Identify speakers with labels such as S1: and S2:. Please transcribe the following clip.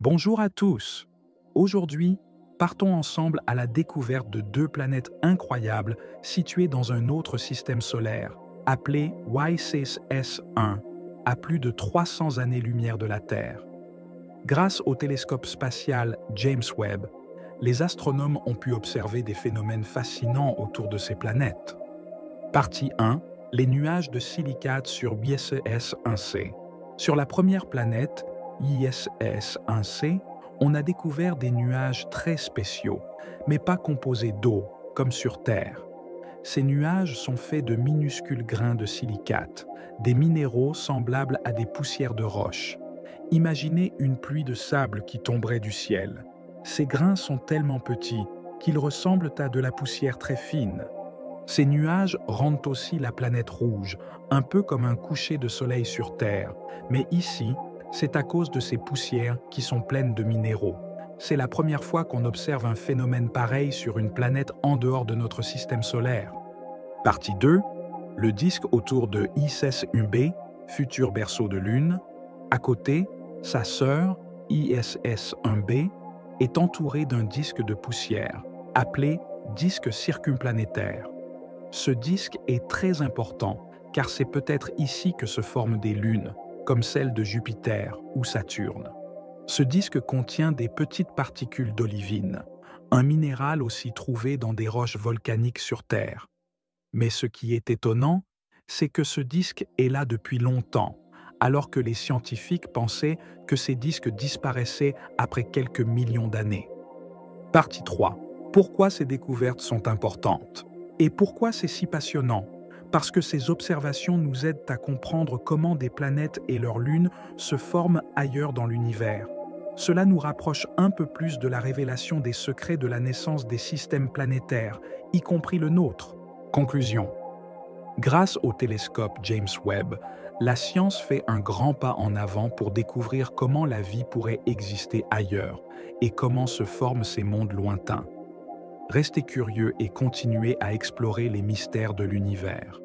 S1: Bonjour à tous. Aujourd'hui, partons ensemble à la découverte de deux planètes incroyables situées dans un autre système solaire, appelé Y6S1, à plus de 300 années-lumière de la Terre. Grâce au télescope spatial James Webb, les astronomes ont pu observer des phénomènes fascinants autour de ces planètes. Partie 1. Les nuages de silicates sur ISS-1C. Sur la première planète, ISS-1C, on a découvert des nuages très spéciaux, mais pas composés d'eau, comme sur Terre. Ces nuages sont faits de minuscules grains de silicates, des minéraux semblables à des poussières de roche. Imaginez une pluie de sable qui tomberait du ciel. Ces grains sont tellement petits qu'ils ressemblent à de la poussière très fine. Ces nuages rendent aussi la planète rouge, un peu comme un coucher de soleil sur Terre. Mais ici, c'est à cause de ces poussières qui sont pleines de minéraux. C'est la première fois qu'on observe un phénomène pareil sur une planète en dehors de notre système solaire. Partie 2. Le disque autour de ISS-1B, futur berceau de Lune. À côté, sa sœur, ISS-1B, est entourée d'un disque de poussière, appelé disque circumplanétaire. Ce disque est très important car c'est peut-être ici que se forment des lunes, comme celle de Jupiter ou Saturne. Ce disque contient des petites particules d'olivine, un minéral aussi trouvé dans des roches volcaniques sur Terre. Mais ce qui est étonnant, c'est que ce disque est là depuis longtemps, alors que les scientifiques pensaient que ces disques disparaissaient après quelques millions d'années. Partie 3. Pourquoi ces découvertes sont importantes? Et pourquoi c'est si passionnant? Parce que ces observations nous aident à comprendre comment des planètes et leurs lunes se forment ailleurs dans l'univers. Cela nous rapproche un peu plus de la révélation des secrets de la naissance des systèmes planétaires, y compris le nôtre. Conclusion. Grâce au télescope James Webb, la science fait un grand pas en avant pour découvrir comment la vie pourrait exister ailleurs et comment se forment ces mondes lointains. Restez curieux et continuez à explorer les mystères de l'univers.